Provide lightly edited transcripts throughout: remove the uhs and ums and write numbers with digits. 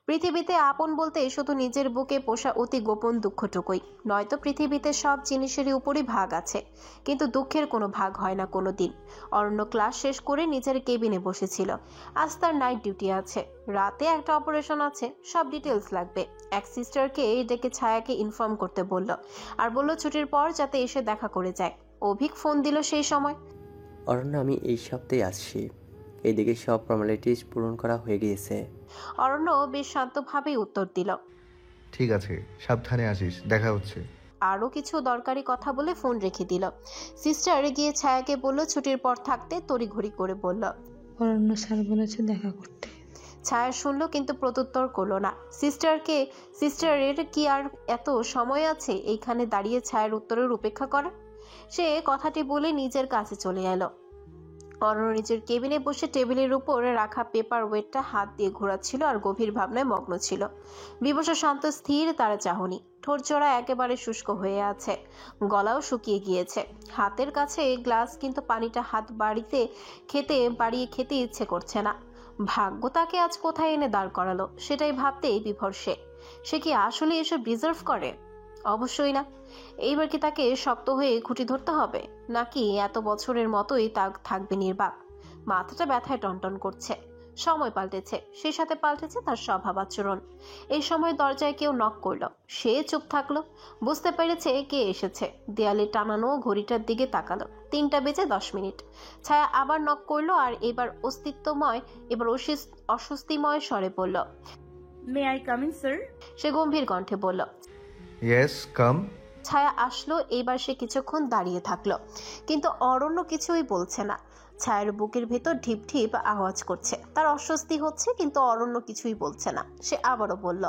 পৃথিবীতে আপন বলতে শুধু নিজের বুকে পোষা অতি গোপন দুঃখটুকুই। নয়তো পৃথিবীতে সব জিনিসেরই উপরই ভাগ আছে, কিন্তু দুঃখের কোনো ভাগ হয় না কোনো দিন। অরণ্য ক্লাস শেষ করে নিজের কেবিনে বসেছিল। আজ তার নাইট ডিউটি আছে, রাতে একটা অপারেশন আছে, সব ডিটেলস লাগবে। এক সিস্টারকে ডেকে ছায়াকে ইনফর্ম করতে বলল, আর বলল ছুটির পর যাতে এসে দেখা করে যায়। অভিক ফোন দিল সেই সময়। অরণ্য, আমি এই সপ্তাহে আসছি। এইদিকে সব ফর্মালিটিস পূরণ করা হয়ে গিয়েছে। অরণ্য বেশ শান্তভাবেই উত্তর দিল, ঠিক আছে, সাবধানে আসিস, দেখা হচ্ছে। আরও কিছু দরকারি কথা বলে ফোন রেখে দিল। সিস্টার গিয়ে ছায়াকে বলল ছুটির পর থাকতে, তড়িঘড়ি করে বলল। অরণ্য স্যার বলেছে দেখা করতে। ছায়া শুনল কিন্তু প্রত্যুত্তর করলো না। সিস্টারের কি আর এত সময় আছে এইখানে দাঁড়িয়ে ছায়ার উত্তরের উপেক্ষা করা? সে কথাটি বলে নিজের কাছে চলে এলো। অরণ্য নিজের কেবিনে বসে টেবিলের উপর রাখা পেপার ওয়েটটা হাত দিয়ে ঘোরাচ্ছিল আর গভীর ভাবনায় মগ্ন ছিল। বিবশ শান্ত স্থির তার চাহনি, ঠোঁট জোড়া একেবারে শুষ্ক হয়ে আছে, গলাও শুকিয়ে গিয়েছে। হাতের কাছে গ্লাস, কিন্তু পানিটা হাত বাড়িয়ে খেতে ইচ্ছে করছে না। ভাগ্য তাকে আজ কোথায় এনে দাঁড় করালো সেটাই ভাবতেই বিভোর সে কি আসলে এসব ডিজার্ভ করে? অবশ্যই না। এইবার কি তাকে শক্ত হয়ে খুঁটি ধরতে হবে, নাকি এত বছরের মতোই তা থাকবে নির্বাক? মাথাটা ব্যথায় টনটন করছে। সময় পাল্টেছে, সেই সাথে পাল্টেছে তার স্বভাব আচরণ। এই সময় দরজায় কেউ নক করলো, সে চুপ থাকলো। বুঝতে পেরেছে কে এসেছে। দেয়ালে টানানো ঘড়িটার দিকে তাকালো, 3:10। ছায়া আবার নক করলো, আর এবার অস্বস্তিময় স্বরে বলল, may I come in sir? সে গম্ভীর কণ্ঠে বলল। Yes, come. ছায়া আসলো। এইবার সে কিছুক্ষণ দাঁড়িয়ে থাকলো, কিন্তু অরণ্য কিছুই বলছে না। ছায়ার বুকের ভেতর ঢিপ ঢিপ আওয়াজ করছে, তার অস্বস্তি হচ্ছে, কিন্তু অরণ্য কিছুই বলছে না। সে আবারও বলল,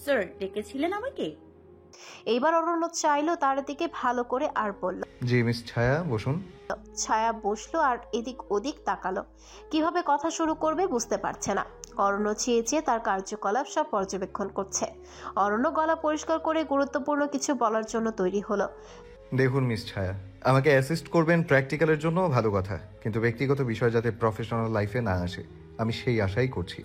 স্যার ডেকেছিলেন আমাকে? এইবার অরণ্য চাইলো তার দিকে ভালো করে আর বলল, জি মিস ছায়া, বসুন। ছায়া বসলো আর এদিক ওদিক তাকালো। কিভাবে কথা শুরু করবে বুঝতে পারছে না। অরণ্য চেয়ে চেয়ে তার কার্যকলাপ সব পর্যবেক্ষণ করছে। অরণ্য গলা পরিষ্কার করে গুরুত্বপূর্ণ কিছু বলার জন্য তৈরি হলো। দেখুন মিস ছায়া, আমাকে অ্যাসিস্ট করবেন প্র্যাকটিক্যালের জন্য ভালো কথা, কিন্তু ব্যক্তিগত বিষয় যাতে প্রফেশনাল লাইফে না আসে আমি সেই আশাই করছি।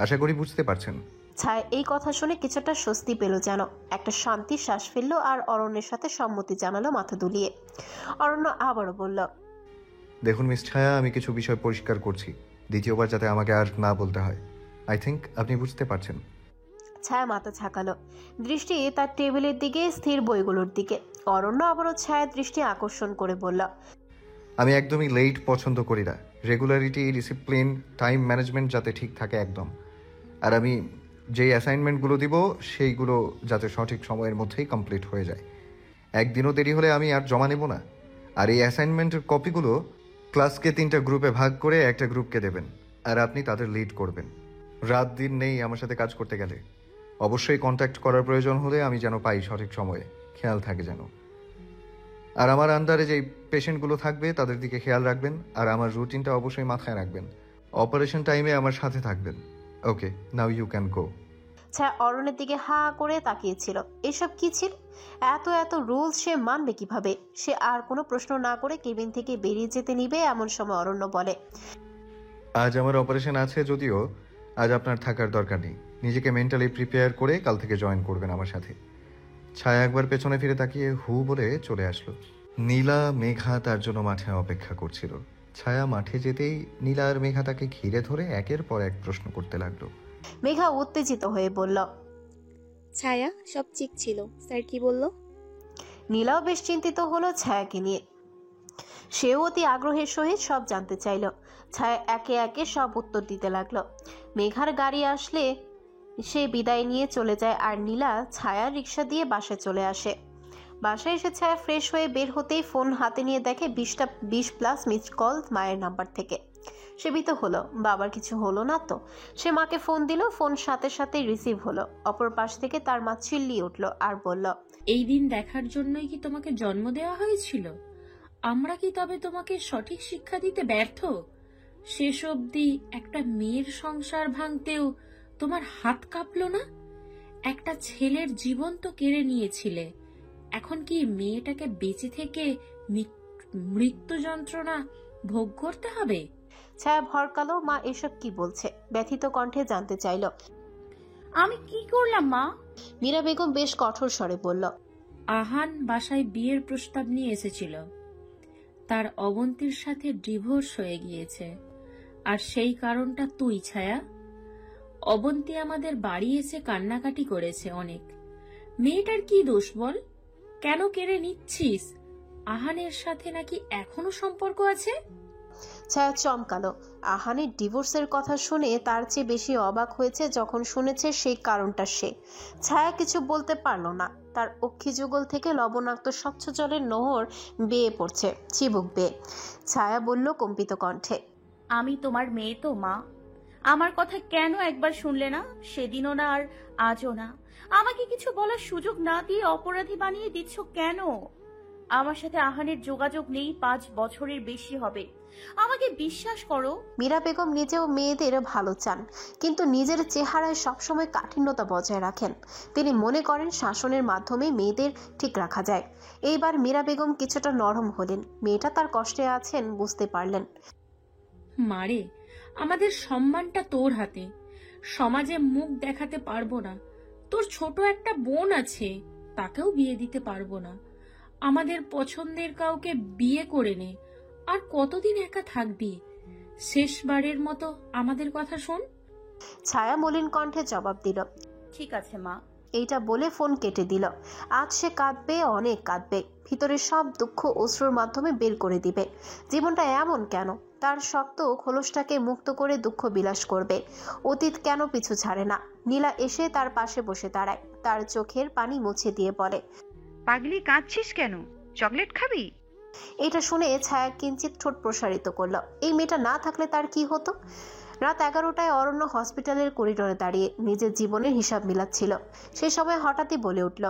আশা করি বুঝতে পারছেন। ছায়া এই কথা শুনে কিছুটা স্বস্তি পেল, যেন একটা শান্তির শ্বাস ফেললো, আর অরণ্যের সাথে সম্মতি জানালো মাথা দুলিয়ে। অরণ্য আবারও বলল, দেখুন মিস ছায়া, আমি কিছু বিষয় পরিষ্কার করছি, দ্বিতীয়বার যাতে আমাকে আর না বলতে হয়। আই থিঙ্ক আপনি বুঝতে পারছেন। ছায়া মাথা ঝাঁকালো, দৃষ্টি তার টেবিলের দিকে, স্থির বইগুলোর দিকে। অরণ্য আবারও ছায়ার দৃষ্টি আকর্ষণ করে বলল, আমি একদমই লেট পছন্দ করি না। রেগুলারিটি, ডিসিপ্লিন, টাইম ম্যানেজমেন্ট যাতে ঠিক থাকে একদম। আর আমি যেই অ্যাসাইনমেন্টগুলো দিব সেইগুলো যাতে সঠিক সময়ের মধ্যেই কমপ্লিট হয়ে যায়। একদিনও দেরি হলে আমি আর জমা নেব না। আর এই অ্যাসাইনমেন্টের কপিগুলো ক্লাসকে 3টা গ্রুপে ভাগ করে একটা গ্রুপকে দেবেন, আর আপনি তাদের লিড করবেন। রাত দিন নেই আমার সাথে কাজ করতে গেলে। অবশ্যই কন্ট্যাক্ট করার প্রয়োজন হলে আমি যেন পাই সঠিক সময়ে, খেয়াল থাকে যেন। আর আমার আন্ডারে যেই পেশেন্টগুলো থাকবে তাদের দিকে খেয়াল রাখবেন, আর আমার রুটিনটা অবশ্যই মাথায় রাখবেন। অপারেশন টাইমে আমার সাথে থাকবেন। ওকে, নাও ইউ ক্যান গো। ছায়া অরণ্যের দিকে হা করে তাকিয়েছিল। এসব কি ছিল? এত এত রুলস সে মানবে কিভাবে? সে আর কোনো প্রশ্ন না করে কেবিন থেকে বেরিয়ে যেতে নিবে, এমন সময় অরণ্য বলে, আজ আমার অপারেশন আছে, যদিও আজ আপনার থাকার দরকার নেই। নিজেকে মেন্টালি প্রিপেয়ার করে কাল থেকে জয়েন করবেন আমার সাথে। ছায়া একবার পেছনে ফিরে তাকিয়ে হু বলে চলে আসলো। নীলা, মেঘা তার জন্য মাঠে অপেক্ষা করছিল। ছায়া মাঠে যেতেই নীলা আর মেঘা তাকে ঘিরে ধরে একের পর এক প্রশ্ন করতে লাগলো। মেঘা উত্তেজিত হয়ে বলল, ছায়া, সব ঠিক ছিল, স্যার কি বলল? নীলাও বেশ চিন্তিত হলো ছায়াকে নিয়ে। সেও অতি আগ্রহের সহিত সব জানতে চাইল। ছায়া একে একে সব উত্তর দিতে লাগলো। মেঘার গাড়ি আসলে সে বিদায় নিয়ে চলে যায়, আর নীলা ছায়া রিক্সা দিয়ে বাসায় চলে আসে। বাসায় এসে ছায়া ফ্রেশ হয়ে বের হতেই ফোন হাতে নিয়ে দেখে 20+ মিসড কল মায়ের নাম্বার থেকে। সে ভীত হলো, বাবার কিছু হলো না তো। সে মাকে ফোন দিল, ফোন সাথে সাথে রিসিভ হলো। অপর পাশ থেকে তার মা চিল্লিয়ে উঠলো আর বলল, এই দিন দেখার জন্যই কি তোমাকে জন্ম দেওয়া হয়েছিল? আমরা কি তবে তোমাকে সঠিক শিক্ষা দিতে ব্যর্থ? শেষ অবধি একটা মেয়ের সংসার ভাঙতেও তোমার হাত কাঁপলো না? একটা ছেলের জীবন তো কেড়ে নিয়েছিলে, এখন কি মেয়েটাকে বেঁচে থেকে মৃত্যু যন্ত্রণা ভোগ করতে হবে? ছায়া ভরকালো। মা এসব কি বলছে? ব্যথিত কণ্ঠে জানতে চাইল, আমি কি করলাম মা? মীরা বেগম বেশ কঠোর স্বরে বলল। আহান বাসায় বিয়ের প্রস্তাব নিয়ে এসেছিল। তার অবন্তীর সাথে ডিভোর্স হয়ে গিয়েছে, আর সেই কারণটা তুই, ছায়া। অবন্তী আমাদের বাড়ি এসে কান্নাকাটি করেছে অনেক। মেয়েটার কি দোষ বল? কেন কেড়ে নিচ্ছিস? আহানের সাথে নাকি এখনো সম্পর্ক আছে? ছায়া চমকালো। আহানের ডিভোর্সের কথা শুনে তার চেয়ে বেশি অবাক হয়েছে যখন শুনেছে সেই কারণটা সে। ছায়া কিছু বলতে পারল না। তার অক্ষি যুগল থেকে লবণাক্ত স্বচ্ছ জলের নহর বেয়ে পড়ছে চিবুক বেয়ে। ছায়া বলল কম্পিত কণ্ঠে, আমি তোমার মেয়ে তো মা, আমার কথা কেন একবার শুনলে না? সেদিনও না, আর আজও না। আমাকে কিছু বলার সুযোগ না দিয়ে অপরাধী বানিয়ে দিচ্ছ কেন? আমার সাথে আহানের যোগাযোগ নেই 5 বছরের বেশি হবে। আমাকে বিশ্বাস করো। মীরা বেগম নিজেও মেয়েদের ভালো চান, কিন্তু নিজের চেহারায় সবসময় কাঠিন্যতা বজায় রাখেন। তিনি মনে করেন শাসনের মাধ্যমে মেয়েদের ঠিক রাখা যায়। এইবার মীরা বেগম কিছুটা নরম হলেন। মেয়েটা তার কষ্টে আছেন বুঝতে পারলেন। মারে, আমাদের সম্মানটা তোর হাতে। সমাজে মুখ দেখাতে পারবো না। তোর ছোট একটা বোন আছে, তাকেও বিয়ে দিতে পারবো না। আমাদের পছন্দের কাউকে বিয়ে করে নে। আর কতদিন একা থাকবি? শেষবারের মতো আমাদের কথা শোন। ছায়া মলিন কণ্ঠে জবাব দিল, ঠিক আছে মা। এইটা বলে ফোন কেটে দিল। আজ সে কাঁদবে, অনেক কাঁদবে। ভিতরে সব দুঃখ অশ্রুর মাধ্যমে বের করে দিবে। জীবনটা এমন কেন? তার শক্ত খোলসটাকে মুক্ত করে দুঃখ বিলাস করবে। অতীত কেন পিছু ছাড়ে না? নীলা এসে তার পাশে বসে দাঁড়ায়। তার চোখের পানি মুছে দিয়ে বলে, পাগলি, কাঁদছিস কেন? চকলেট খাবি? এটা শুনে ছায়া কিঞ্চিত ঠোঁট প্রসারিত করল। এই মেয়েটা না থাকলে তার কি হতো? রাত 11টায় অরণ্য হসপিটালের করিডোরে দাঁড়িয়ে নিজের জীবনের হিসাব মিলাচ্ছিল। সে সময় হঠাৎই বলে উঠল,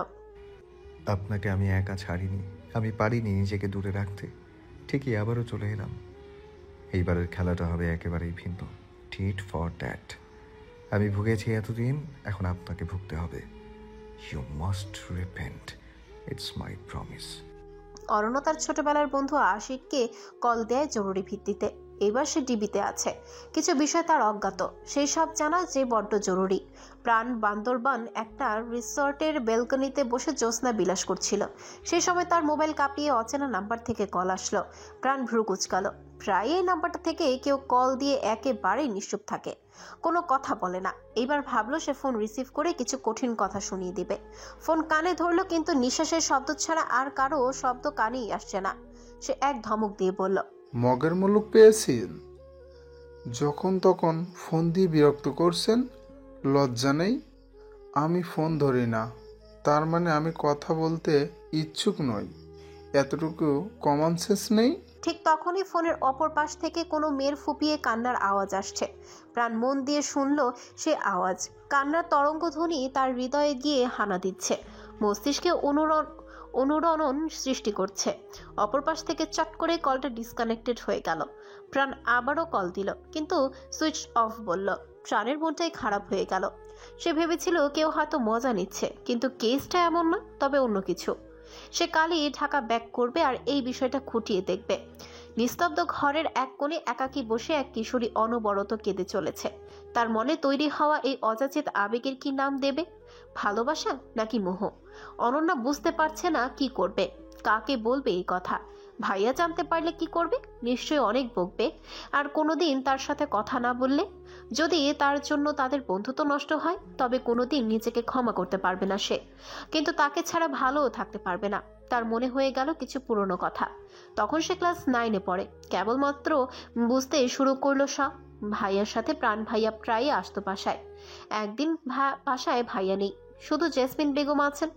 আপনাকে আমি একা ছাড়িনি, আমি পারিনি নিজেকে দূরে রাখতে। ঠিকই আবারও চলে এলাম। এইবারের খেলাটা হবে একেবারেই ভিন্ন, টিট ফর ট্যাট। আমি ভুগেছি এতদিন, এখন আপনাকে ভুগতে হবে। You must repent, it's my promise. Aranya তার ছোটবেলার বন্ধু আশিককে কল দেয় জরুরি ভিত্তিতে। এবার সে ডিবিতে আছে। কিছু বিষয় তার অজ্ঞাত, সেই সব জানা যে বড্ড জরুরি। প্রাণ বান্দরবান একটা রিসর্টের ব্যালকনিতে বসে জ্যোৎস্না বিলাস করছিল। সেই সময় তার মোবাইল কাঁপিয়ে অচেনা নাম্বার থেকে কল আসলো। প্রাণ ভ্রু কুচকালো। প্রায় এই নাম্বারটা থেকে কেউ কল দিয়ে একেবারেই নিশ্চুপ থাকে, কোনো কথা বলে না। এইবার ভাবলো সে ফোন রিসিভ করে কিছু কঠিন কথা শুনিয়ে দিবে। ফোন কানে ধরলো, কিন্তু নিঃশ্বাসের শব্দ ছাড়া আর কারো শব্দ কানেই আসছে না। সে এক ধমক দিয়ে বলল, মগের মুলুক পেয়েছেন? যখন তখন ফোন দিয়ে বিরক্ত করছেন, লজ্জা নেই? আমি ফোন ধরি না, তার মানে আমি কথা বলতে ইচ্ছুক নই, এতটুকু কমন সেন্স নেই? ঠিক তখনই ফোনের অপর পাশ থেকে কোনো মেয়ের ফুপিয়ে কান্নার আওয়াজ আসছে। প্রাণ মন দিয়ে শুনল সে আওয়াজ। কান্নার তরঙ্গধ্বনি তার হৃদয়ে গিয়ে হানা দিচ্ছে, মস্তিষ্কে অনুরণন সৃষ্টি করছে। অপর পাশ থেকে চট করে কলটা ডিসকানেক্টেড হয়ে গেল। প্রাণ আবারও কল দিল, কিন্তু সুইচ অফ বলল। প্রাণের মনটাই খারাপ হয়ে গেল। সে ভেবেছিল কেউ হয়তো মজা নিচ্ছে, কিন্তু কেসটা এমন না, তবে অন্য কিছু। সে কালই ঢাকা ব্যাক করবে আর এই বিষয়টা খুঁটিয়ে দেখবে। নিস্তব্ধ ঘরের এক কোণে একাকী বসে এক কিশোরী অনবরত কেঁদে চলেছে। তার মনে তৈরি হওয়া এই অযাচিত আবেগের কি নাম দেবে? ভালোবাসা নাকি মোহ? অনন্যা বুঝতে পারছে না কি করবে, কাকে বলবে এই কথা। ভাইয়া জানতে পারলে কি করবে? নিশ্চয়ই অনেক বকবে। আর কোনোদিন তার সাথে কথা না বললে, যদি তার জন্য তাদের বন্ধুত্ব নষ্ট হয়, তবে কোনোদিন নিজেকে ক্ষমা করতে পারবে না সে। কিন্তু তাকে ছাড়া ভালোও থাকতে পারবে না। তার মনে হয়ে গেল কিছু পুরনো কথা। তখন সে ক্লাস 9-এ পড়ে। কেবলমাত্র বুঝতে শুরু করলো সব। ভাইয়ার সাথে প্রাণ ভাইয়া প্রায়ই আসতো বাসায়। একদিন বাসায় ভাইয়া নেই, শুধু জেসমিন বেগম আছেন।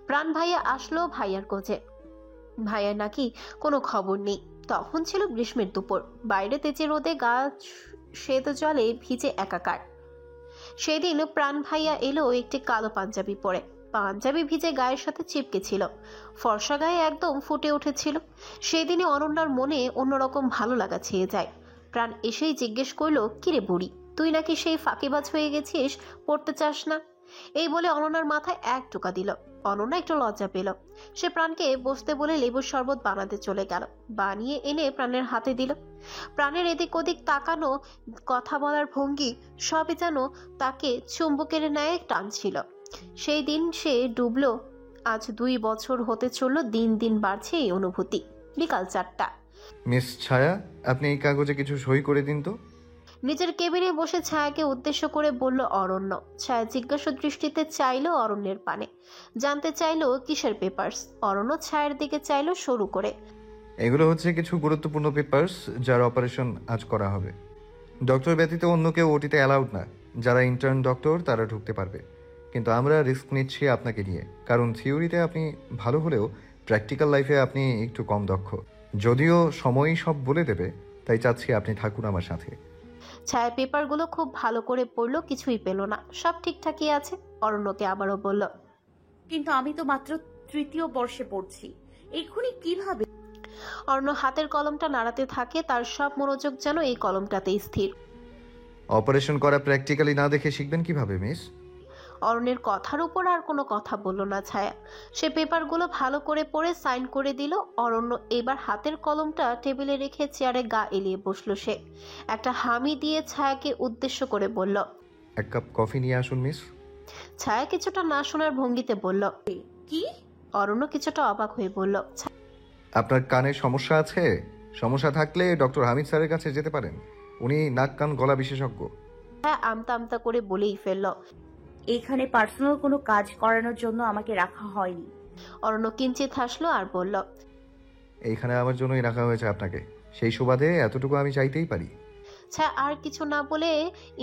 প্রাণ ভাইয়া আসলো ভাইয়ার খোঁজে। ভাইয়ার নাকি কোনো খবর নেই। তখন ছিল গ্রীষ্মের দুপুর। বাইরে তেজে রোদে গা শ্বেত জলে ভিজে একাকার। সেদিন প্রাণ ভাইয়া এলো একটি কালো পাঞ্জাবি পরে। পাঞ্জাবি ভিজে গায়ের সাথে চিপকে ছিল, ফর্সা গায়ে একদম ফুটে উঠেছিল। সেদিনে অনন্যার মনে অন্যরকম ভালো লাগা ছেয়ে যায়। প্রাণ এসেই জিজ্ঞেস করলো, কিরে বুড়ি, তুই নাকি সেই ফাঁকিবাজ হয়ে গেছিস, পড়তে চাস না? এই বলে অনন্যার মাথায় এক টোকা দিল। অনন্যা একটু লজ্জা পেল। সে প্রাণকে বসতে বলে লেবুর শরবত বানাতে চলে গেল। বানিয়ে এনে প্রাণের হাতে দিল। প্রাণের এদিক ওদিক তাকানো, কথা বলার ভঙ্গি সবই যেন তাকে চুম্বকের ন্যায় টানছিল। সেই দিন সে ডুবলো। আজ 2 বছর হতে চলল। দিন দিন বাড়ছে এই অনুভূতি। বিকাল 4টা। মিস ছায়া, আপনি এই কাগজে কিছু সই করে দিন তো। নিজের কেবিনে বসে ছায়াকে উদ্দেশ্য করে বলল অরণ্য। ছায়া জিজ্ঞাসা দৃষ্টিতে চাইল অরণ্যের পানে। জানতে চাইল কিসের পেপারস। অরণ্য ছায়ার দিকে চাইল শুরু করে। এগুলো হচ্ছে কিছু গুরুত্বপূর্ণ পেপারস যার অপারেশন আজ করা হবে। ডক্টর ব্যতীত অন্য কেউ ওটিতে অ্যালাউড না। যারা ইন্টার্ন ডক্টর তারা ঢুকতে পারবে, কিন্তু আমরা রিস্ক নিচ্ছি আপনাকে নিয়ে, কারণ থিওরিতে আপনি ভালো হলেও প্র্যাকটিক্যাল লাইফে আপনি একটু কম দক্ষ। যদিও সময়ই সব বলে দেবে, তাই চাচ্ছি আপনি থাকুন আমার সাথে। ছায়া পেপারগুলো খুব ভালো করে পড়লো, কিছুই পেল না। সব ঠিকঠাকই আছে। অরণ্যকে আবারও বলল, কিন্তু আমি তো মাত্র 3য় বর্ষে পড়ছি, এক্ষুনি কিভাবে? অরণ্য হাতের কলমটা নাড়াতে থাকে। তার সব মনোযোগ যেন এই কলমটাতেই স্থির। অপারেশন করা প্র্যাকটিক্যালি না দেখে শিখবেন কিভাবে মিস? অরণ্যের কথার উপর আর কোনো কথা বলল না ছায়া। সে পেপারগুলো ভালো করে পড়ে সাইন করে দিল। অরণ্য এবার হাতের কলমটা টেবিলে রেখে চেয়ারে গা এলিয়ে বসলো। সে একটা হামি দিয়ে ছায়াকে উদ্দেশ্য করে বলল, 1 কাপ কফি নিয়ে আসুন মিস। ছায়া কিছুটা না শোনার ভঙ্গিতে বলল, কি? অরণ্য কিছুটা অবাক হয়ে বলল, আপনার কানের সমস্যা আছে? সমস্যা থাকলে ডক্টর হামিদ স্যারের কাছে যেতে পারেন, উনি নাক কান গলা বিশেষজ্ঞ। ছায়া আমতা আমতা করে বলেই ফেলল, এখানে পার্সোনাল কোনো কাজ করানোর জন্য আমাকে রাখা হয়নি। অরণ্য কিঞ্চিত হাসলো আর বলল, এইখানে আমার জন্যই রাখা হয়েছে আপনাকে, সেই সুবাদে এতটুকু আমি চাইতেই পারি। ছায়া আর কিছু না বলে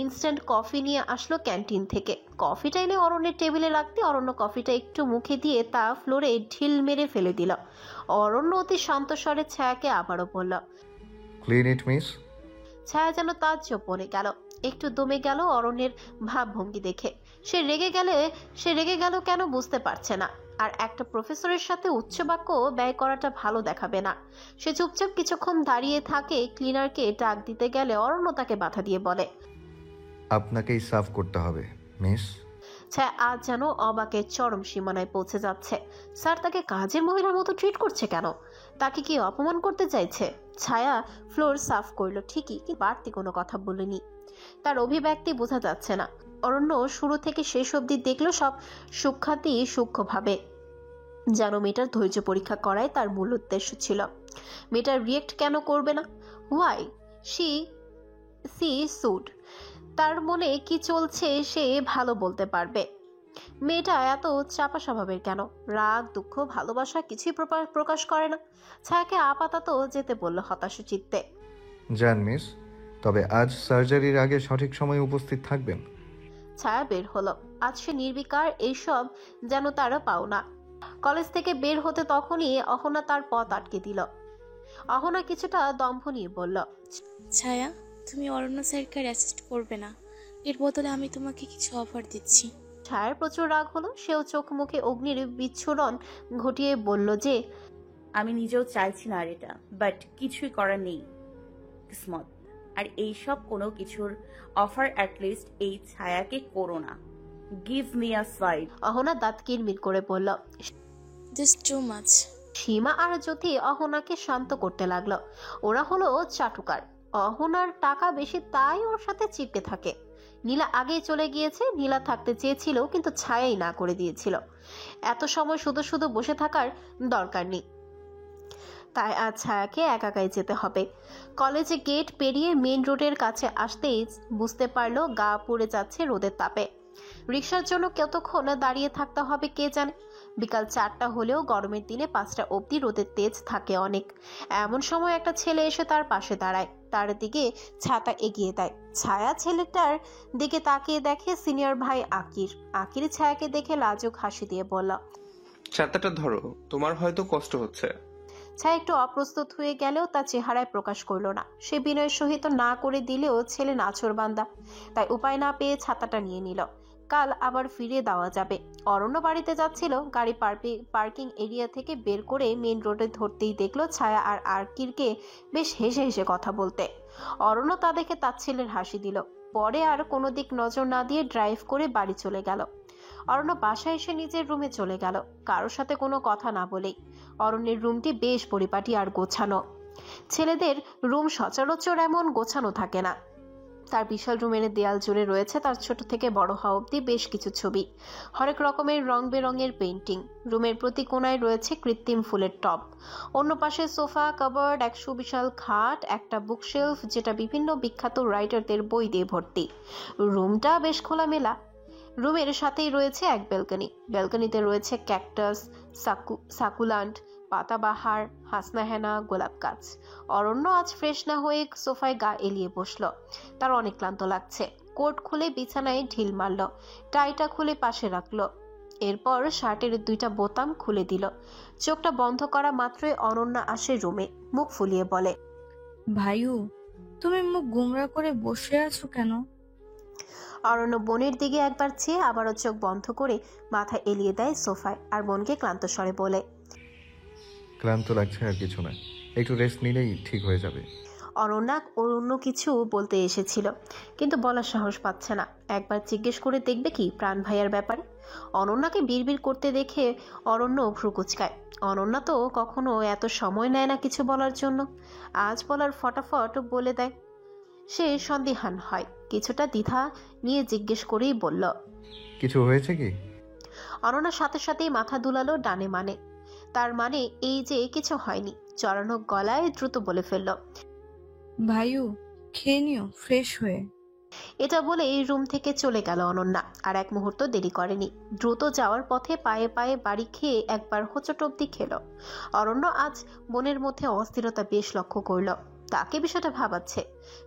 ইনস্ট্যান্ট কফি নিয়ে আসলো ক্যান্টিন থেকে। কফিটা এনে অরণ্যের টেবিলে রাখতে অরণ্য কফিটা একটু মুখে দিয়ে তা ফ্লোরে ঢিল মেরে ফেলে দিল। অরণ্য অতি শান্ত স্বরে ছায়াকে আবারও বলল, ক্লিন ইট মিস। ছায়া যেন তাজ্জব বনে গেল। একটু দমে গেল অরণ্যের ভাবভঙ্গি দেখে। সে রেগে গেল কেন বুঝতে পারছে না। আর একটা প্রফেসরের সাথে উচ্চ বাক্য ব্যয় করাটা ভালো দেখাবে না। সে চুপচাপ কিছুক্ষণ দাঁড়িয়ে থাকে। ক্লিনারকে ডাক দিতে গেলে অরণ্য তাকে বাধা দিয়ে বলে, আপনাকেই সার্ভ করতে হবে মিস। ছায়া আজ যেন অবাকের চরম সীমানায় পৌঁছে যাচ্ছে। স্যার তাকে কাজের মহিলার মতো ট্রিট করছে কেন? তাকে কি অপমান করতে চাইছে? ছায়া ফ্লোর সাফ করলো ঠিকই, কিন্তু বাড়তি কোনো কথা বলেনি। তার অভিব্যক্তি বোঝা যাচ্ছে না। অরণ্য শুরু থেকে শেষ অবধি দেখলো সব সূক্ষ্মাতি সূক্ষ্মভাবে, যেন মেয়েটার ধৈর্য পরীক্ষা করাই তার মূল উদ্দেশ্য ছিল। মেয়েটার রিয়েক্ট কেন করবে না? Why C should. তার মনে কি চলছে সে ভালো বলতে পারবে। মেয়েটা এত চাপা স্বভাবের কেন? রাগ, দুঃখ, ভালোবাসা কিছুই প্রকাশ করে না। ছায়াকে আপাতত যেতে বলল হতাশ চিত্তে। যান মিস, তবে আজ সার্জারির আগে সঠিক সময়ে উপস্থিত থাকবেন। ছায়া বের হলো। আজ সে নির্বিকার, এইসব যেন তারা পাওনা। কলেজ থেকে বের হতে তখনই অহনা তার পথ আটকে দিল। অহনা কিছুটা দম্ভ নিয়ে বলল, ছায়া, তুমি অরণ্য স্যারকে অ্যাসিস্ট করবে না, এর বদলে আমি তোমাকে কিছু অফার দিচ্ছি। ছায়ার প্রচুর রাগ হলো। সেও চোখ মুখে অগ্নির বিচ্ছুরণ ঘটিয়ে বলল যে, আমি নিজেও চাইছি না আর এটা, বাট কিছুই করার নেই কিসমত। আর এইসব কোনো কিছুর অফার অ্যাটলিস্ট এই ছায়াকে করো না। Give me a side. Ahana দাঁত কিরমির করে বলল। Just too much. সীমা আর জ্যোতি অহনাকে শান্ত করতে লাগলো। ওরা হলো চাটুকার। অহনার টাকা বেশি, তাই ওর সাথে চিপকে থাকে। নীলা আগেই চলে গিয়েছে। নীলা থাকতে চেয়েছিল, কিন্তু ছায়াই না করে দিয়েছিল। এত সময় শুধু শুধু বসে থাকার দরকার নেই। তাই আজ ছায়াকে একাই যেতে হবে। কলেজে গেট পেরিয়ে মেন রোডের কাছে আসতেই বুঝতে পারলো গা পুড়ে যাচ্ছে রোদের তাপে। রিক্সার জন্য কতক্ষণ দাঁড়িয়ে থাকতে হবে কে জানে। বিকাল 4টা হলেও গরমের দিনে 5টা অবধি রোদের তেজ থাকে অনেক। এমন সময় একটা ছেলে এসে তার পাশে দাঁড়ায়। তার দিকে ছাতা এগিয়ে দেয়। ছায়া ছেলেটার দিকে তাকিয়ে দেখে সিনিয়র ভাই আকির। আকির ছায়াকে দেখে লাজুক হাসি দিয়ে বলল, ছাতাটা ধরো, তোমার হয়তো কষ্ট হচ্ছে। ছায়া একটু অপ্রস্তুত হয়ে গেলেও তার চেহারায় প্রকাশ করলো না। সে বিনয়ের সহিত না করে দিলেও ছেলে নাছোড়বান্দা, তাই উপায় না পেয়ে ছাতাটা নিয়ে নিল। কাল আবার ফিরে দেওয়া যাবে। অরণ্য বাড়িতে যাচ্ছিল। গাড়ি পার্কিং এরিয়া থেকে বের করে মেন রোডে ধরতেই দেখলো ছায়া আর আকিরকে বেশ হেসে হেসে কথা বলতে। অরণ্য তা দেখে তাচ্ছিল্যের হাসি দিল। পরে আর কোনো দিক নজর না দিয়ে ড্রাইভ করে বাড়ি চলে গেল। অরণ্য বাসায় এসে নিজের রুমে চলে গেল, কারোর সাথে কোনো কথা না বলেই। অরণ্যের রুমটি বেশ পরিপাটি আর গোছানো। ছেলেদের রুম সচরাচর এমন গোছানো থাকে না। তার বিশাল রুমের দেয়াল জুড়ে রয়েছে তার ছোট থেকে বড় হওয়া অব্দি বেশ কিছু ছবি, হরেক রকমের রং বেরঙের পেন্টিং। রুমের প্রতি কোণায় রয়েছে কৃত্রিম ফুলের টব। অন্য পাশে সোফা, কাবার্ড, এক সুবিশাল খাট, একটা বুকশেলফ যেটা বিভিন্ন বিখ্যাত রাইটারদের বই দিয়ে ভর্তি। রুমটা বেশ খোলামেলা। রুমের সাথেই রয়েছে এক ব্যালকনি। ব্যালকনিতে রয়েছে ক্যাকটাস, সাকুলান্ট, পাতাবাহার, হাসনাহেনা, গোলাপ গাছ। অরণ্য আজ ফ্রেশ না হয়ে সোফায় গা এলিয়ে বসলো। তার অনেক ক্লান্ত লাগছে। কোট খুলে বিছানায় ঢিল মারল, টাইটা খুলে পাশে রাখলো। এরপর শার্টের 2টা বোতাম খুলে দিল। চোখটা বন্ধ করা মাত্রই অনন্যা আসে রুমে, মুখ ফুলিয়ে বলে, ভাইউ, তুমি মুখ গুমরা করে বসে আছো কেন? অরণ্য বোনের দিকে একবার চেয়ে আবারও চোখ বন্ধ করে মাথা এলিয়ে দেয় সোফায়, আর বোনকে ক্লান্ত স্বরে বলে, ক্লান্ত লাগছে আর কিছু না, একটু রেস্ট নিলেই ঠিক হয়ে যাবে। অনন্যা অন্য কিছু বলতে এসেছিল, কিন্তু বলার সাহস পাচ্ছে না। একবার জিজ্ঞেস করে দেখবে কি প্রাণ ভাইয়ার ব্যাপারে। অনন্যাকে বিড়বিড় করতে দেখে অরণ্য ভ্রু কুচকায়। অনন্যা তো কখনো এত সময় নেয় না কিছু বলার জন্য, আজ বলার ফটাফট বলে দেয়। সে সন্দিহান হয়, কিছুটা দ্বিধা নিয়ে জিজ্ঞেস করেই বলল, কিছু হয়েছে কি? অনন্যার সাথে সাথেই মাথা দুলালো ডানে মানে। তার মানে এই যে কিছু হয়নি। জড়ানো গলায় দ্রুত বলে ফেলল, ভাইউ, খেয়ে নিও ফ্রেশ হয়ে। এটা বলে এই রুম থেকে চলে গেল অনন্যা। আর এক মুহূর্ত দেরি করেনি, দ্রুত যাওয়ার পথে পায়ে পায়ে বাড়ি খেয়ে একবার হোঁচট অব্দি খেল। অরণ্য আজ বোনের মধ্যে অস্থিরতা বেশ লক্ষ্য করল। তাকে বিষয়টা ভাবাচ্ছে।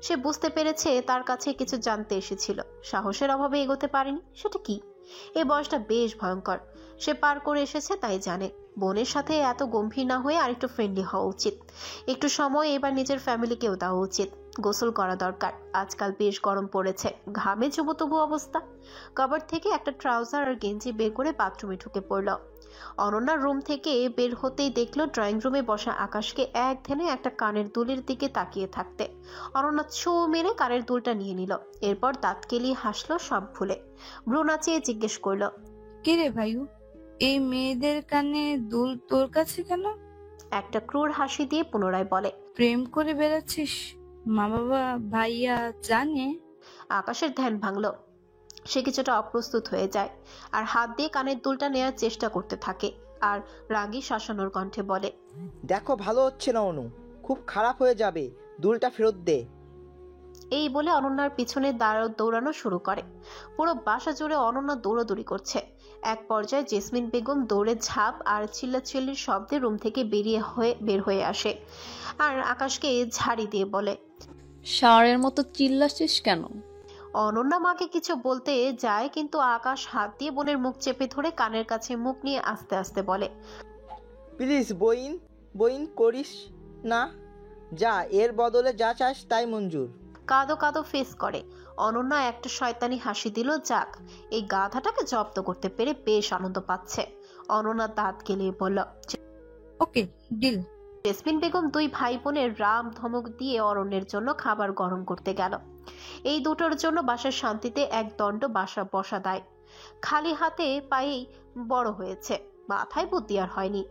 সে বুঝতে পেরেছে তার কাছে কিছু জানতে এসেছিল, সাহসের অভাবে এগোতে পারেনি। সেটা কি? এই বয়সটা বেশ ভয়ঙ্কর। সে পার করে এসেছে, তাই জানে বোনের সাথে এত গম্ভীর না হয়ে আরেকটু ফ্রেন্ডলি হওয়া উচিত। একটু সময় এবার নিজের ফ্যামিলিকেও দেওয়া উচিত। গোসল করা দরকার, আজকাল বেশ গরম পড়েছে। ঘামে চুবুতবু অবস্থা। কভার থেকে একটা ট্রাউজার আর গেঞ্জি বের করে বাথরুমে ঢুকে পড়ল। অনন্যার রুম থেকে বের হতেই দেখলো ড্রয়িং রুমে বসা আকাশকে এক ধ্যানে একটা কানের দুলের দিকে তাকিয়ে থাকতে। অনন্যা ছো মেরে কানের দুলটা নিয়ে নিল, এরপর দাঁত কেলিয়ে হাসলো সব ভুলে। ভ্রু নাচিয়ে জিজ্ঞেস করলো, কে রে ভাইউ, এই মেয়েদের কানে দুল তোর কাছে কেন? একটা ক্রূর হাসি দিয়ে পুনরায় বলে, প্রেম করে বেড়াচ্ছিস? মা বাবা ভাইয়া জানে? আকাশের ধ্যান ভাঙলো। সে কিছুটা অপ্রস্তুত হয়ে যায় আর হাত দিয়ে কানের দুলটা নেওয়ার চেষ্টা করতে থাকে, আর রাগী শাসানোর কণ্ঠে বলে, দেখো ভালো হচ্ছে না অনু, খুব খারাপ হয়ে যাবে, দুলটা ফেরত দে। এই বলে অনন্যার পিছনে দৌড়ানো শুরু করে। পুরো বাসা জুড়ে অনন্যা দৌড়াদৌড়ি করছে। এক পর্যায়ে জেসমিন বেগম দৌড়ে ঝাঁপ আর চিল্লাচিল্লির শব্দে রুম থেকে বের হয়ে আসে, আর আকাশকে ঝাড়ি দিয়ে বলে, ষাঁড়ের মতো চিল্লাছিস কেন? অনন্যা মাকে কিছু বলতে যায়, কিন্তু আকাশ হাত দিয়ে বোনের মুখ চেপে ধরে কানের কাছে মুখ নিয়ে আস্তে আস্তে বলে, প্লিজ বইন করিস না, যা এর বদলে যা চাস তাই মঞ্জুর। কাঁদো কাঁদো ফেস করে। অনন্যা একটা শয়তানি হাসি দিল। যাক, এই গাধাটাকে জব্দ করতে পেরে বেশ আনন্দ পাচ্ছে। অনন্যা দাঁত গেলিয়ে বলল, ওকে ডিল। জেসমিন বেগম 2 ভাই বোনের রাম ধমক দিয়ে অরণ্যের জন্য খাবার গরম করতে গেল। এই দুটোর জন্য বাসার শান্তিতে এক দণ্ড বসা দেয়। খালি হাতে পায়েই বড় হয়েছে, মাথায় বুদ্ধি আর হয়নি।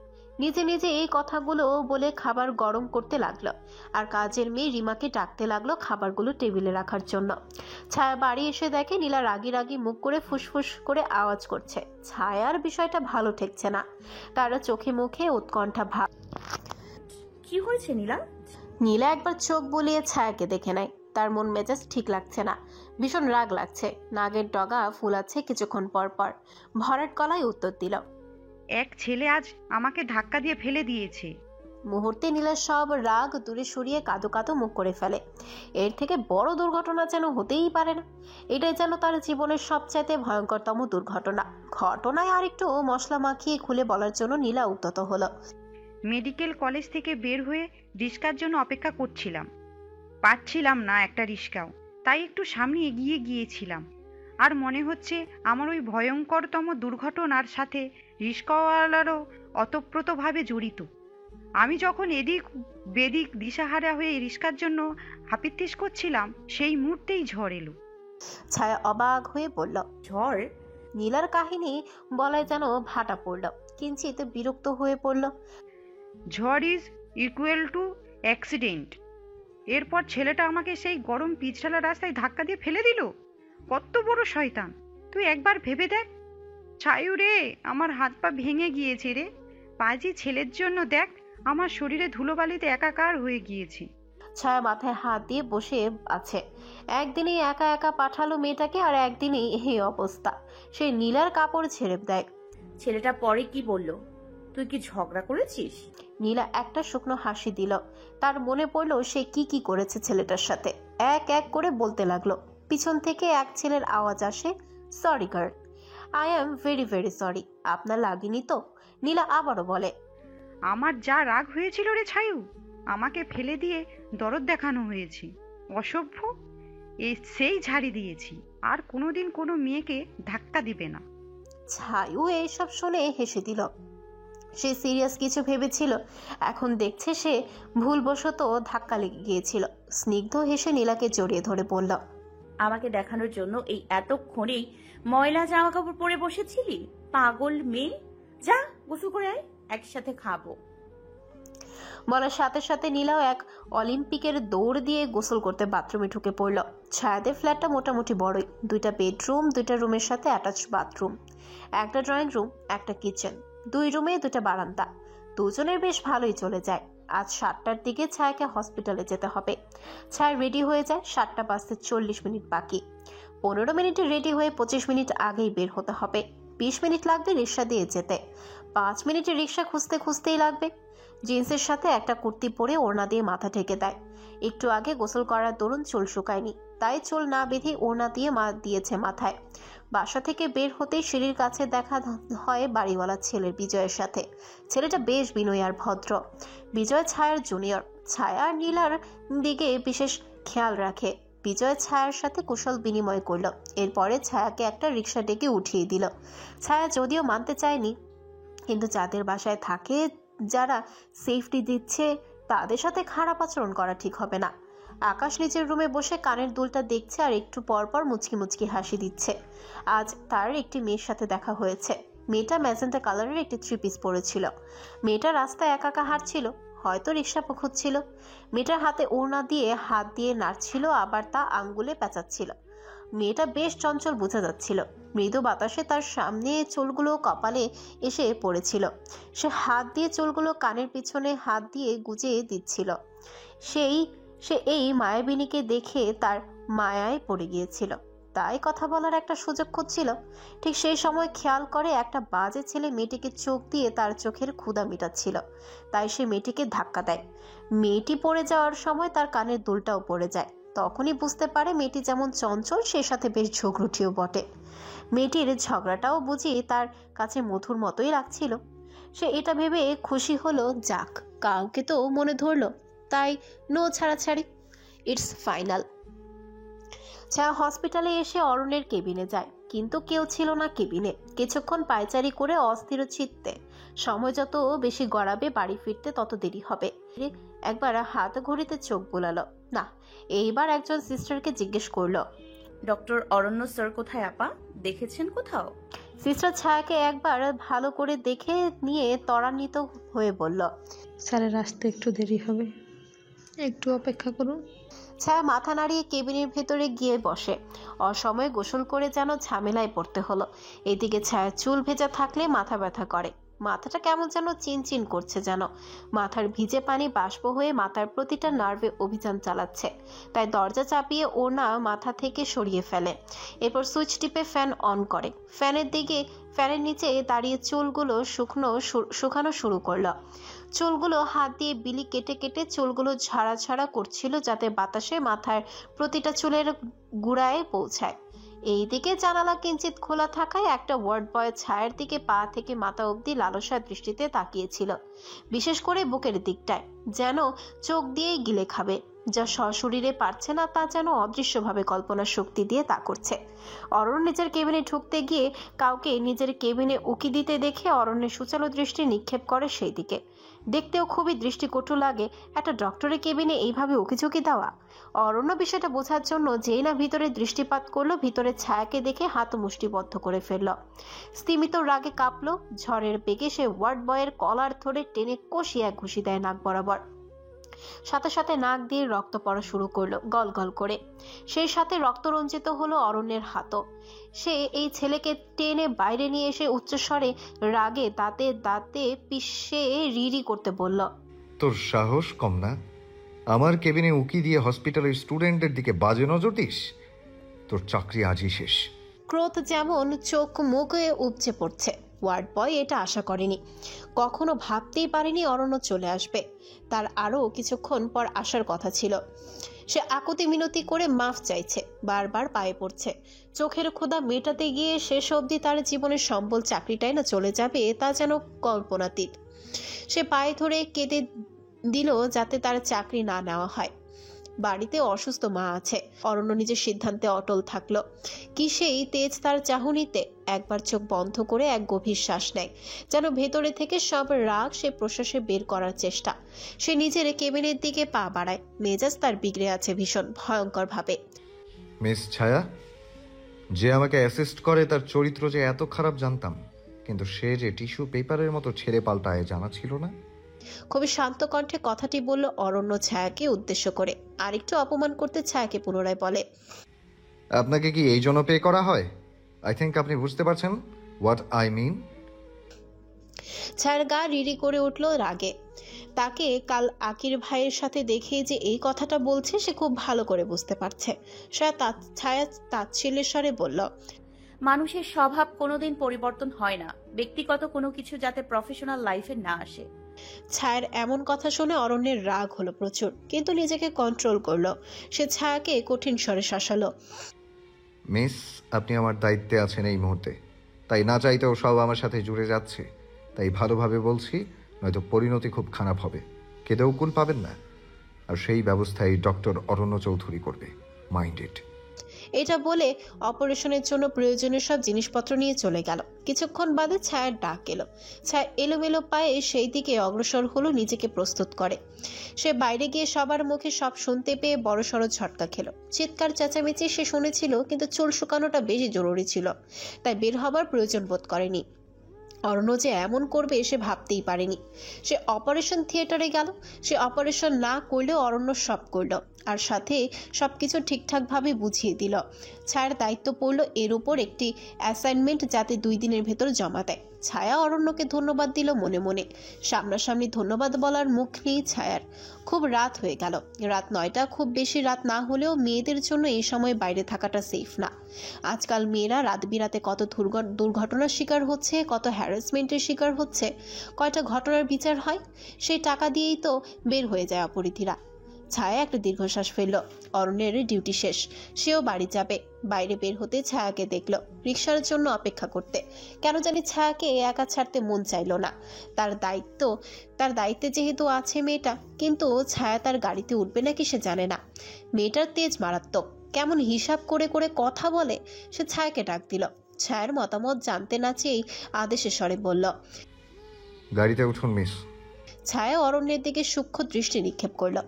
নিজে নিজে এই কথাগুলো বলে খাবার গরম করতে লাগলো, আর কাজের মেয়ে রিমাকে ডাকতে লাগলো খাবারগুলো টেবিলে রাখার জন্য। ছায়া বাড়ি এসে দেখে নীলা রাগি রাগি মুখ করে ফুসফুস করে আওয়াজ করছে। ছায়ার বিষয়টা ভালো ঠেকছে না, তারা চোখে মুখে উৎকণ্ঠা ভাব। কি হয়েছে নীলা? নীলা একবার চোখ বুলিয়ে ছায়াকে দেখে নেয়। তার মন মেজাজ ঠিক লাগছে না, ভীষণ রাগ লাগছে। নাগের ডগা ফুলাচ্ছে কিছুক্ষণ পর পর। ভরাট গলায় উত্তর দিল, এক ছেলে আজ আমাকে ধাক্কা দিয়ে ফেলে দিয়েছে। মুহূর্তে নীলার সব রাগ দূরে সরিয়ে কাঁদো কাঁদো মুখ করে ফেলে। এর থেকে বড় দুর্ঘটনা যেন হতেই পারে না। এটাই যেন তার জীবনের সবচাইতে ভয়ঙ্করতম দুর্ঘটনা। ঘটনায় আরেকটু মশলা মাখিয়ে খুলে বলার জন্য নীলা উদ্যত হলো। মেডিকেল কলেজ থেকে বের হয়ে রিক্সার জন্য অপেক্ষা করছিলাম, পাচ্ছিলাম না একটা রিক্সাও, তাই একটু সামনে এগিয়ে গিয়েছিলাম। আর মনে হচ্ছে আমার ওই ভয়ঙ্করতম দুর্ঘটনার সাথে রিক্সাওয়ালারও অতপ্রতভাবে জড়িত। আমি যখন এদিক বেদিক দিশাহারা হয়ে রিক্সার জন্য হাপিত্তিশ করছিলাম, সেই মুহূর্তেই ঝড় এলো। ছায়া অবাক হয়ে বলল, ঝড়? নীলার কাহিনী বলায় যেন ভাটা পড়ল, কিঞ্চিত বিরক্ত হয়ে পড়ল। ঝড় ইজ ইকুয়াল টু অ্যাক্সিডেন্ট। এরপর ছেলেটা আমাকে সেই গরম পিচঢালা রাস্তায় ধাক্কা দিয়ে ফেলে দিল। কত বড় শয়তান! তুই একবার ভেবে দেখ। ছায়ু রে, আমার হাত পা ভেঙে গিয়েছে রে। পাজি ছেলের জন্য দেখ আমার শরীরে ধুলোবালিতে একাকার হয়ে গিয়েছি। ছায়া মাথায় হাত দিয়ে বসে আছে। একদিনই একা একা পাঠালো মেয়েটাকে, আর একদিনই এই অবস্থা। সে নীলার কাপড় ছেড়ে দেয়। ছেলেটা পরে কি বলল? তুই কি ঝগড়া করেছিস? নীলা একটা শুকনো হাসি দিল। তার মনে পড়লো সে কি কি করেছে ছেলেটার সাথে। এক এক করে বলতে লাগলো। পিছন থেকে এক ছেলের আওয়াজ আসে, sorry girl, I am very very sorry. আপনার লাগেনি তো? নীলা আবারও বলে, আমার যা রাগ হয়েছিল রে ছায়ু, আমাকে ফেলে দিয়ে দরদ দেখানো হয়েছে। অসভ্য! সেই ঝাড়ি দিয়েছি, আর কোনোদিন কোনো মেয়েকে ধাক্কা দিবে না। ছায়ু এইসব শুনে হেসে দিল। সে সিরিয়াস কিছু ভেবেছিল, এখন দেখছে সে ভুলবশত ধাক্কা লেগে গিয়েছিল। স্নিগ্ধ হেসে নীলাকে জড়িয়ে ধরে বলল, আমাকে দেখানোর জন্য এই এতক্ষণেই ময়লা জামা কাপড় পরে বসেছিলি? পাগল মেয়ে, যা গোসল করে আয়, একসাথে খাবো। বলার সাথে সাথে নীলাও এক অলিম্পিকের দৌড় দিয়ে গোসল করতে বাথরুমে ঢুকে পড়ল। ছায়াদের ফ্ল্যাটটা মোটামুটি বড়ই, 2টা বেডরুম, 2টা রুমের সাথে অ্যাটাচ বাথরুম, একটা ড্রয়িং রুম, একটা কিচেন, 2 রুমে 2টা বারান্দা। দুজনের বেশ ভালোই চলে যায়। আজ 7টার দিকে ছায়াকে হসপিটালে যেতে হবে। ছায়া রেডি হয়ে যায়। 7টা বাজতে 40 মিনিট বাকি। 15 মিনিটে রেডি হয়ে 25 মিনিট আগেই বের হতে হবে। 20 মিনিট লাগবে রিক্সা দিয়ে যেতে। 5 মিনিটে রিক্সা খুঁজতে খুঁজতেই লাগবে। জিন্সের সাথে একটা কুর্তি পরে ওড়না দিয়ে মাথা ঢেকে দেয়। একটু আগে গোসল করার দরুন চুল শুকায়নি, তাই চুল না বেঁধে ওড়না দিয়ে দিয়েছে মাথায়। বাসা থেকে বের হতেই সিঁড়ির কাছে দেখা হয় বাড়িওয়ালা ছেলের, বিজয়ের সাথে। ছেলেটা বেশ বিনয়ী আর ভদ্র। বিজয় ছায়ার জুনিয়র। ছায়া আর নীলার দিকে বিশেষ খেয়াল রাখে। বিজয় ছায়ার সাথে কুশল বিনিময় করল। এরপরে ছায়াকে একটা রিক্সা ডেকে উঠিয়ে দিল। ছায়া যদিও মানতে চায়নি, কিন্তু যাদের বাসায় থাকে, যারা সেফটি দিচ্ছে, তাদের সাথে খারাপ আচরণ করা ঠিক হবে না। আকাশ নিচের রুমে বসে কানের দুলটা দেখছে আর একটু পরপর মুচকি মুচকি হাসি দিচ্ছে। আজ তার একটি মেয়ের সাথে দেখা হয়েছে। মেয়েটা ম্যাজেন্টা কালারের একটি 3 পিস পরেছিল। মেয়েটা রাস্তায় একা একা হাঁটছিল, হয়তো রিক্সা খুঁজছিল। মেয়েটার হাতে ওড়না দিয়ে হাত দিয়ে নাড়ছিল, আবার তা আঙ্গুলে পেঁচাচ্ছিল। মেয়েটা বেশ চঞ্চল বোঝা যাচ্ছিল। মৃদু বাতাসে তার সামনে চুলগুলো কপালে এসে পড়েছিল। সে হাত দিয়ে চুলগুলো কানের পিছনে হাত দিয়ে গুজে দিচ্ছিল। সে এই মায়াবিনীকে দেখে তার মায়ায় পড়ে গিয়েছিল, তাই কথা বলার একটা সুযোগ খুঁজছিল। ঠিক সেই সময় খেয়াল করে একটা বাজে ছেলে মেয়েটিকে চোখ দিয়ে তার চোখের ক্ষুধা মেটাচ্ছিল, তাই সে মেয়েটিকে ধাক্কা দেয়। মেয়েটি পড়ে যাওয়ার সময় তার কানের দুলটাও পড়ে যায়। তখনই বুঝতে পারে মেয়েটি যেমন চঞ্চল, সে সাথে বেশ ঝগড়ুটিও বটে। মেয়েটির ঝগড়াটাও বুঝি তার কাছে মধুর মতোই লাগছিল। সে এটা ভেবে খুশি হলো, যাক, কাউকে তো মনে ধরলো, তাই নো ছাড়াছাড়ি, ইটস ফাইনাল। ছায়া হসপিটালে এসে অরুণের কেবিনে যায়, কিন্তু কেউ ছিল না কেবিনে। কিছুক্ষণ পায়চারি করে অস্থির চিত্তে সময় যত বেশি গড়াবে বাড়ি ফিরতে তত দেরি হবে। একবার হাত ঘড়িতে চোখ বোলালো। না, এইবার একজন সিস্টারকে জিজ্ঞেস করলো, ডক্টর অরণ্য স্যার কোথায় আপা? দেখেছেন কোথাও? সিস্টার ছায়াকে একবার ভালো করে দেখে নিয়ে ত্বরান্বিত হয়ে বলল, স্যারের আসতে একটু দেরি হবে, একটু অপেক্ষা করুন। ছায়া মাথা নাড়িয়ে কেবিনের ভেতরে গিয়ে বসে। অসময়ে গোসল করে যেন ঝামেলায় পড়তে হলো। এদিকে ছায়া চুল ভেজা থাকলে মাথা ব্যথা করে। মাথাটা কেমন যেন চিনচিন করছে, যেন মাথার ভিজে পানি বাষ্প হয়ে মাথার প্রতিটা নার্ভে অভিযান চালাচ্ছে। তাই দরজা চাপিয়ে ওড়না মাথা থেকে সরিয়ে ফেলে। এরপর সুইচ টিপে ফ্যান অন করে। ফ্যানের নিচে দাঁড়িয়ে চুলগুলো শুকানো শুরু করলো। চুলগুলো হাত দিয়ে বিলি কেটে কেটে চুলগুলো ঝাড়া করছিল, যাতে বাতাসে মাথার প্রতিটা চুলের গুড়ায় পৌঁছায়। এইদিকে জানালা কিঞ্চিত খোলা থাকায় একটা ওয়ার্ড বয় ছায়ার দিকে পা থেকে মাথা অবধি লালসার দৃষ্টিতে তাকিয়েছিল, বিশেষ করে বুকের দিকটায়, যেন চোখ দিয়েই গিলে খাবে। যা সশরীরে পারছে না তা যেন অদৃশ্যভাবে কল্পনার শক্তি দিয়ে তা করছে। অরণ্য নিজের কেবিনে ঢুকতে গিয়ে কাউকে নিজের কেবিনে উকি দিতে দেখে অরণ্যের সুচালো দৃষ্টি নিক্ষেপ করে সেই দিকে। দেখতেও খুবই দৃষ্টিকটু লাগে একটা ডক্টরের কেবিনে এইভাবে উকিঝুঁকি দেওয়া। অরণ্য বিষয়টা বোঝার জন্য যেই না ভিতরে দৃষ্টিপাত করলো, ভিতরের ছায়াকে দেখে হাত মুষ্টিবদ্ধ করে ফেলল। স্তিমিত রাগে কাঁপলো, ঝড়ের বেগে সে ওয়ার্ড বয়ের কলার ধরে টেনে কষিয়ে এক ঘুষি দেয় নাক বরাবর। সাথে সাথে নাক দিয়ে রক্ত পড়া শুরু করলো গল গল করে। সেই সাথে রক্তরঞ্জিত হলো অরণ্যের হাতও। সে এই ছেলেকে টেনে বাইরে নিয়ে এসে উচ্চস্বরে রাগে দাঁতে দাঁতে পিষে রিরি করতে বলল, তোর সাহস কম না? আমার কেবিনে উকি দিয়ে হসপিটালের স্টুডেন্টদের দিকে বাজে নজর দিস? তোর চাকরি আজই শেষ। ক্রোধ যেমন চোখ মুখে উপচে পড়ছে। ওয়ার্ড বয় এটা আশা করেনি, কখনো ভাবতেই পারেনি অরণ্য চলে আসবে। তার আরও কিছুক্ষণ পর আসার কথা ছিল। সে আকুতি মিনতি করে মাফ চাইছে, বারবার পায়ে পড়ছে। চোখের ক্ষুধা মেটাতে গিয়ে শেষ অবধি তার জীবনের সম্বল চাকরিটাই না চলে যাবে তা যেন কল্পনাতীত। সে পায়ে ধরে কেঁদে দিল যাতে তার চাকরি না নেওয়া হয়। বাড়িতে অসুস্থ মা আছে। অরণ্য নিজের সিদ্ধান্তে অটল থাকলো। কি সেই তেজ তার চাহনিতে? একবার চোখ বন্ধ করে এক গভীর শ্বাস নেয়, যেন ভেতরে থেকে সব রাগ সে প্রশ্বাসে বের করার চেষ্টা। সে নিজের কেবিনের দিকে পা বাড়ায়। মেজাজ তার বিগড়ে আছে ভীষণ ভয়ঙ্কর ভাবে। মিস ছায়া, যে আমাকে অ্যাসিস্ট করে তার চরিত্র যে এত খারাপ জানতাম, কিন্তু সে যে টিস্যু পেপারের মতো ছেড়ে পাল্টায় জানা ছিল না। খুবই শান্ত কণ্ঠে কথাটি বলল অরণ্য ছায়াকে উদ্দেশ্য করে। আরেকটু অপমান করতে ছায়াকে পুনরায় বলে, আপনাকে কি এই জন্য পে করা হয়? আই থিঙ্ক আপনি বুঝতে পারছেন হোয়াট আই মিন। ছায়ার গা রিরি করে উঠল রাগে। তাকে কাল আকির ভাইয়ের সাথে দেখে যে এই কথাটা বলছে সে খুব ভালো করে বুঝতে পারছে। ছায়া তাচ্ছিল্যের স্বরে বলল, মানুষের স্বভাব কোনোদিন পরিবর্তন হয় না, ব্যক্তিগত কোনো কিছু যাতে প্রফেশনাল লাইফে না আসে। ছায়ার এমন কথা শুনে অরণ্যের রাগ হলো প্রচুর, কিন্তু নিজেকে কন্ট্রোল করলো। সে ছায়াকে কঠিন স্বরে শাসালো, মিস, আপনি আমার দায়িত্বে আছেন এই মুহূর্তে, তাই না চাইতেও সব আমার সাথে জুড়ে যাচ্ছে। তাই ভালোভাবে বলছি, নয়তো পরিণতি খুব খারাপ হবে। কেঁদেও কুল পাবেন না। আর সেই ব্যবস্থাই ডক্টর অরণ্য চৌধুরী করবে, মাইন্ডেড। এটা বলে অপারেশনের জন্য প্রয়োজনীয় সব জিনিসপত্র নিয়ে চলে গেল। কিছুক্ষণ বাদে ছায়ার ডাক এলো। ছায়া এলোমেলো পায়ে সেই দিকে অগ্রসর হলো, নিজেকে প্রস্তুত করে। সে বাইরে গিয়ে সবার মুখে সব শুনতে পেয়ে বড়সড় ঝটকা খেলো। চিৎকার চেঁচামেচি সে শুনেছিল, কিন্তু চুল শুকানোটা বেশি জরুরি ছিল, তাই বের হবার প্রয়োজন বোধ করেনি। অরণ্য যে এমন করবে সে ভাবতেই পারেনি। সে অপারেশন থিয়েটারে গেল। সে অপারেশন না করলেও অরণ্য সব করলো, আর সাথে সবকিছু ঠিকঠাকভাবে বুঝিয়ে দিল। ছায়ার দায়িত্ব পড়ল এর উপর একটি অ্যাসাইনমেন্ট যাতে 2 দিনের ভেতর জমা দেয়। ছায়া অরণ্যকে ধন্যবাদ দিল মনে মনে। সামনাসামনি ধন্যবাদ বলার মুখ নেই ছায়ার। খুব রাত হয়ে গেল। রাত 9টা খুব বেশি রাত না হলেও মেয়েদের জন্য এই সময় বাইরে থাকাটা সেফ না। আজকাল মেয়েরা রাত বিরাতে কত দুর্ঘটনার শিকার হচ্ছে, কত হ্যারাসমেন্টের শিকার হচ্ছে, কয়টা ঘটনার বিচার হয়, সেই টাকা দিয়েই তো বের হয়ে যায় অপরাধীরা। ছায়া একটা দীর্ঘশ্বাস ফেলল। অরণ্যের ডিউটি শেষ, সেও বাড়ি যাবে। বাইরে বের হতে ছায়াকে দেখল রিকশার জন্য অপেক্ষা করতে। কেন জানি ছায়াকে একা ছাড়তে মন চাইল না। তার দায়িত্বে যেহেতু আছে মেয়েটা, কিন্তু ছায়া তার গাড়িতে উঠবে নাকি সে জানে না। মেয়েটার তেজ মারাত্মক, কেমন হিসাব করে করে কথা বলে। সে ছায়াকে ডাক দিল। ছায়ার মতামত জানতে না চেয়েই আদেশের স্বরে বলল, গাড়িতে উঠুন মিস। ছায়া অরণ্যের দিকে সূক্ষ্ম দৃষ্টি নিক্ষেপ করল।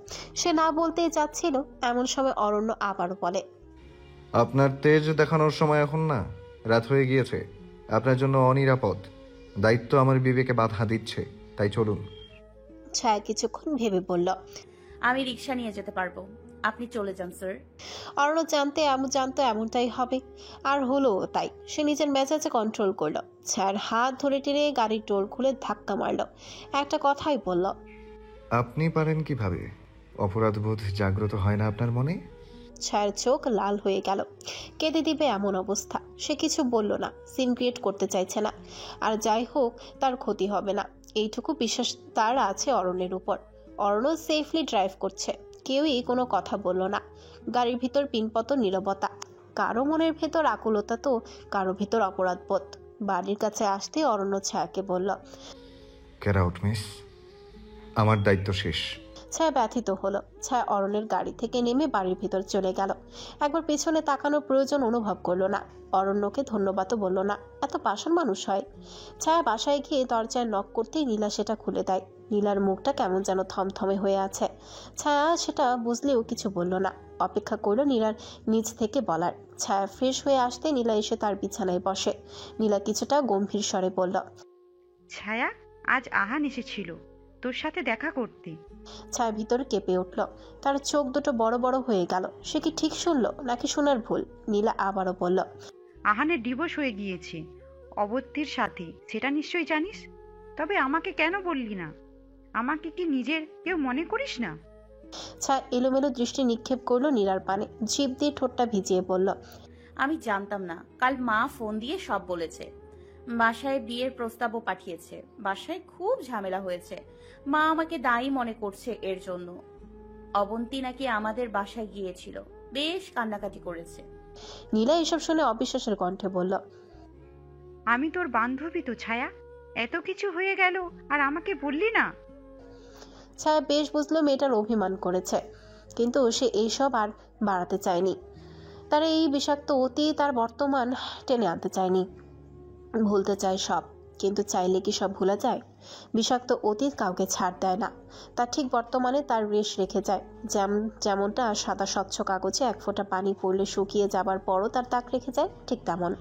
সে না বলতেই যাচ্ছিল, এমন সময় অরণ্য আবারও বলে, আপনার তেজ দেখানোর সময় এখন না, রাত হয়ে গিয়েছে। আপনার জন্য অনিরাপদ। দায়িত্ব আমার বিবেকে বাধা দিচ্ছে, তাই চলুন। ছায়া কিছুক্ষণ ভেবে বলল, আমি রিক্সা নিয়ে যেতে পারবো, আপনি চলে যান স্যার। অরণ্য জানতো এমনটাই হবে, আর হলো তাই। সে নিজের মেজাজে কন্ট্রোল করলো। ছায়ার হাত ধরে টেনে গাড়ির ডোর খুলে ধাক্কা মারল। একটা কথাই বলল, আপনি পারেন কিভাবে? অপরাধবোধ জাগ্রত হয় না আপনার মনে? ছায়ার চোখ লাল হয়ে গেল। কেঁদে দিবে এমন অবস্থা। সে কিছু বলল না, সিন ক্রিয়েট করতে চাইছে না। আর যাই হোক, তার ক্ষতি হবে না, এইটুকু বিশ্বাস তার আছে অরণ্যের উপর। অরণ্য সেফলি ড্রাইভ করছে। কেউই কোনো কথা বলল না। গাড়ির ভিতর পিনপত নীরবতা। কারো মনের ভেতর আকুলতা, তো কারো ভেতর অপরাধবোধ। বাড়ির কাছে আসতে অরণ্য ছায়াকে বলল, গেট আউট মিস, আমার দায়িত্ব শেষ। ছায়া ব্যথিত হলো। ছায়া অরণ্যের গাড়ি থেকে নেমে বাড়ির ভিতর চলে গেল। একবার পেছনে তাকানোর প্রয়োজন অনুভব করলো না। অরণ্যকে ধন্যবাদও বলল না, এত পাষাণ মানুষ হয়। ছায়া বাসায় গিয়ে দরজায় নক করতেই নীলা সেটা খুলে দেয়। নীলার মুখটা কেমন যেন থমথমে হয়ে আছে। ছায়া সেটা বুঝলেও কিছু বলল না, অপেক্ষা করলো নীলার নিজ থেকে বলার। ছায়া ফ্রেশ হয়ে আসতে নীলা এসে তার বিছানায় বসে। নীলা কিছুটা গম্ভীর স্বরে বলল, ছায়া, আজ আহান এসেছিল তোর সাথে দেখা করতে। ছায়া ভিতর কেঁপে উঠল। তার চোখ দুটো বড় বড় হয়ে গেল। সে কি ঠিক শুনলো নাকি শোনার ভুল? নীলা আবারও বলল, আহানের ডিভোর্স হয়ে গিয়েছে অবন্তীর সাথে, সেটা নিশ্চয়ই জানিস। তবে আমাকে কেন বললি না? আমাকে কি নিজের কেউ মনে করিস না? ছায়া এলোমেলো দৃষ্টি নিক্ষেপ করলো নীলার পানে, জিভ দিয়ে ঠোঁটটা ভিজিয়ে বলল, আমি জানতাম না। কাল মা ফোন দিয়ে সব বলেছে। বাসায় বিয়ের প্রস্তাবও পাঠিয়েছে। বাসায় খুব ঝামেলা হয়েছে। মা আমাকে দায়ী মনে করছে এর জন্য। অবন্তী নাকি আমাদের বাসায় গিয়েছিল, বেশ কান্নাকাটি করেছে। নীলা এসব শুনে অবিশ্বাসের কণ্ঠে বলল, আমি তোর বান্ধবী তো ছায়া, এত কিছু হয়ে গেল আর আমাকে বললি না? ছায়া বেশ বুঝলো মেয়েটার অভিমান করেছে, কিন্তু সে এইসব আর বাড়াতে চায়নি। তার এই বিষাক্ত অতীত আর বর্তমান টেনে আনতে চায়নি। ভুলতে চায় সব, কিন্তু চাইলে কি সব ভোলা যায়? বিষাক্ত অতীত কাউকে ছাড় দেয় না, তার ঠিক বর্তমানে তার রেশ রেখে যায়। যেমনটা সাদা স্বচ্ছ কাগজে এক ফোঁটা পানি পড়লে শুকিয়ে যাবার পরও তার দাগ রেখে যায়, ঠিক তেমন।